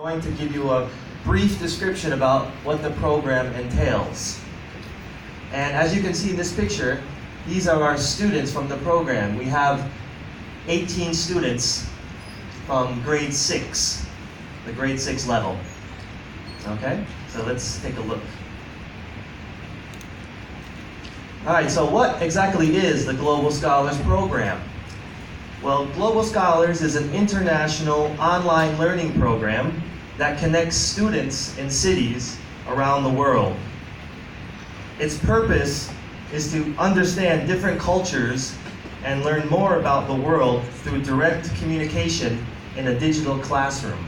I'm going to give you a brief description about what the program entails. And as you can see in this picture, these are our students from the program. We have 18 students from grade 6, the grade 6 level. Okay, so let's take a look. All right, so what exactly is the Global Scholars Program? Well, Global Scholars is an international online learning program that connects students in cities around the world. Its purpose is to understand different cultures and learn more about the world through direct communication in a digital classroom.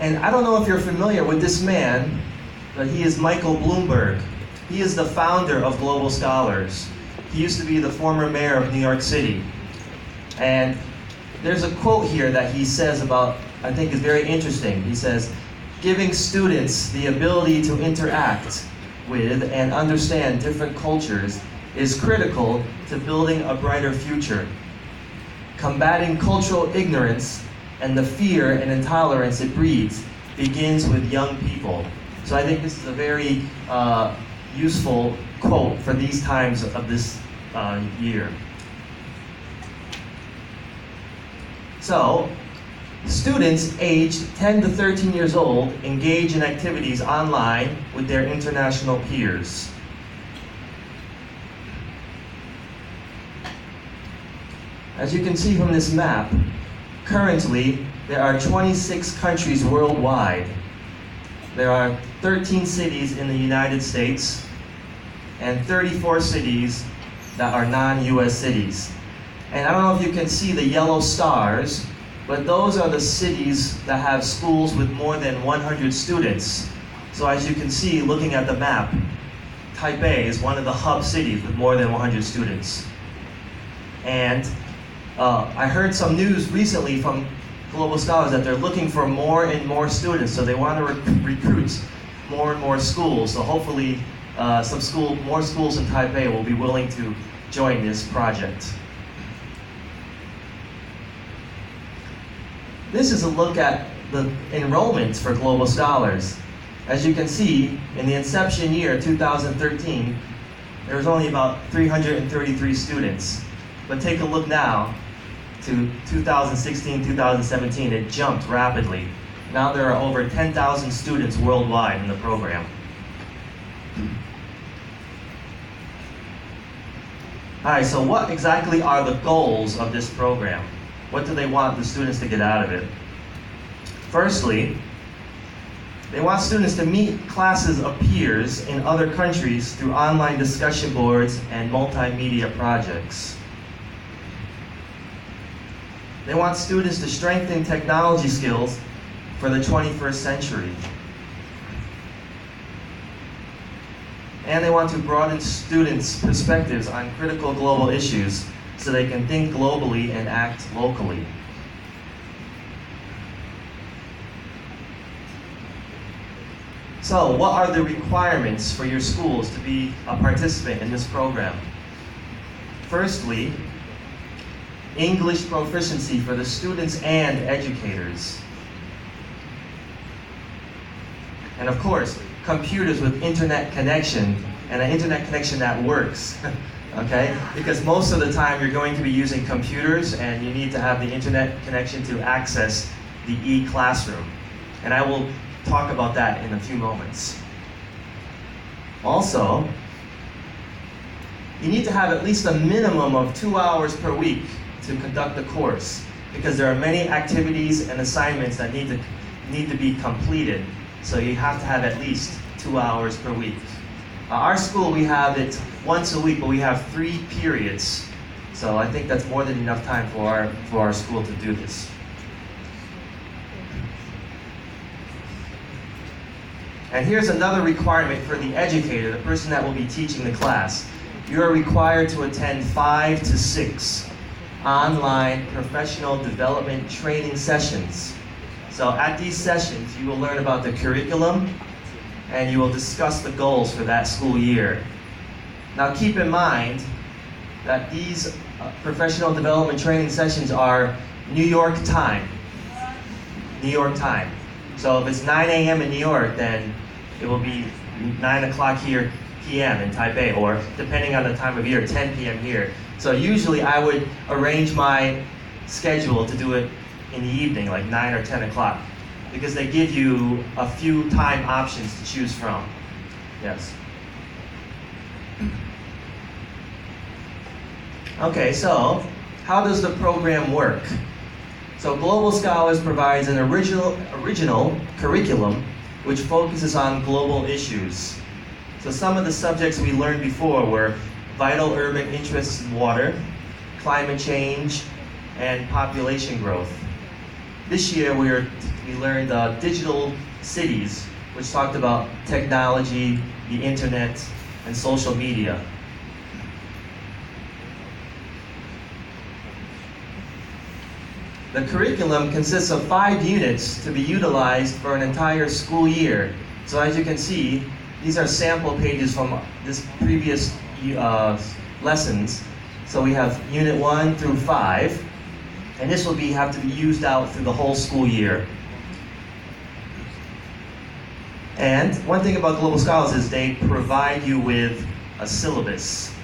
And I don't know if you're familiar with this man, but he is Michael Bloomberg. He is the founder of Global Scholars. He used to be the former mayor of New York City. And there's a quote here that he says about, I think is very interesting. He says, "Giving students the ability to interact with and understand different cultures is critical to building a brighter future. Combating cultural ignorance and the fear and intolerance it breeds begins with young people." So I think this is a very useful quote for these times of this year. So, students aged 10 to 13 years old engage in activities online with their international peers. As you can see from this map, currently there are 26 countries worldwide. There are 13 cities in the United States and 34 cities that are non-US cities. And I don't know if you can see the yellow stars, but those are the cities that have schools with more than 100 students. So as you can see, looking at the map, Taipei is one of the hub cities with more than 100 students. And I heard some news recently from Global Scholars that they're looking for more and more students, so they want to recruit more and more schools. So hopefully more schools in Taipei will be willing to join this project. This is a look at the enrollment for Global Scholars. As you can see, in the inception year, 2013, there was only about 333 students. But take a look now to 2016, 2017, it jumped rapidly. Now there are over 10,000 students worldwide in the program. All right, so what exactly are the goals of this program? What do they want the students to get out of it? Firstly, they want students to meet classes of peers in other countries through online discussion boards and multimedia projects. They want students to strengthen technology skills for the 21st century. And they want to broaden students' perspectives on critical global issues so they can think globally and act locally. So, what are the requirements for your schools to be a participant in this program? Firstly, English proficiency for the students and educators. And of course, computers with internet connection, and an internet connection that works, okay? Because most of the time you're going to be using computers and you need to have the internet connection to access the e-classroom. And I will talk about that in a few moments. Also, you need to have at least a minimum of 2 hours per week to conduct the course, because there are many activities and assignments that need to be completed. So you have to have at least 2 hours per week. Our school, we have it once a week, but we have 3 periods. So I think that's more than enough time for our school to do this. And here's another requirement for the educator, the person that will be teaching the class. You are required to attend 5 to 6 online professional development training sessions. So at these sessions, you will learn about the curriculum and you will discuss the goals for that school year. Now keep in mind that these professional development training sessions are New York time. New York time. So if it's 9 a.m. in New York, then it will be 9 o'clock here p.m. in Taipei, or depending on the time of year, 10 p.m. here. So usually I would arrange my schedule to do it in the evening, like 9 or 10 o'clock, because they give you a few time options to choose from. Yes. Okay, so how does the program work? So Global Scholars provides an original curriculum which focuses on global issues. So some of the subjects we learned before were vital urban interests in water, climate change, and population growth. This year we learned digital cities, which talked about technology, the internet, and social media. The curriculum consists of 5 units to be utilized for an entire school year. So as you can see, these are sample pages from this previous lessons. So we have Unit 1 through 5, and this will have to be used out through the whole school year. And one thing about Global Scholars is they provide you with a syllabus.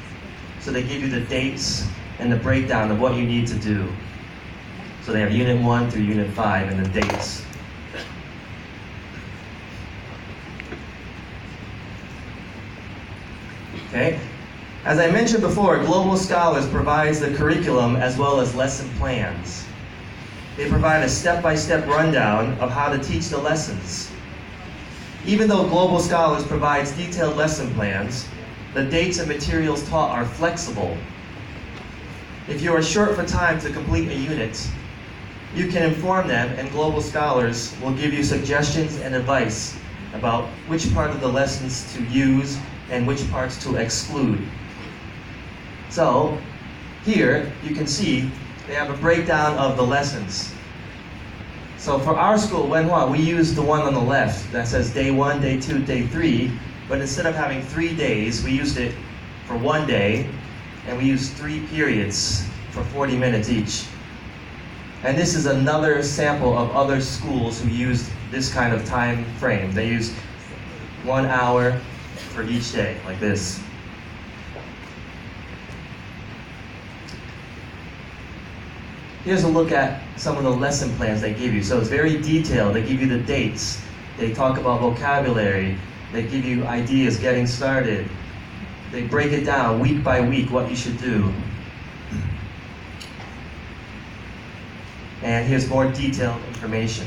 So they give you the dates and the breakdown of what you need to do. So they have Unit 1 through Unit 5 and the dates. Okay? As I mentioned before, Global Scholars provides the curriculum as well as lesson plans. They provide a step-by-step rundown of how to teach the lessons. Even though Global Scholars provides detailed lesson plans, the dates and materials taught are flexible. If you are short for time to complete a unit, you can inform them, and Global Scholars will give you suggestions and advice about which part of the lessons to use and which parts to exclude. So here you can see they have a breakdown of the lessons. So for our school, Wenhua, we use the one on the left that says day 1, day 2, day 3, but instead of having 3 days, we used it for 1 day, and we used 3 periods for 40 minutes each. And this is another sample of other schools who used this kind of time frame. They used 1 hour for each day, like this. Here's a look at some of the lesson plans they give you. So it's very detailed. They give you the dates. They talk about vocabulary. They give you ideas getting started. They break it down week by week what you should do. And here's more detailed information.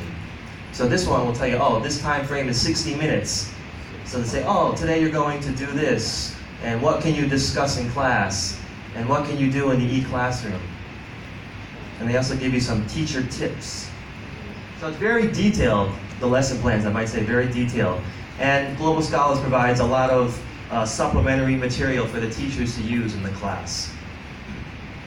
So this one will tell you, oh, this time frame is 60 minutes. So they say, oh, today you're going to do this. And what can you discuss in class? And what can you do in the e-classroom? And they also give you some teacher tips. So it's very detailed, the lesson plans, I might say, very detailed. And Global Scholars provides a lot of supplementary material for the teachers to use in the class.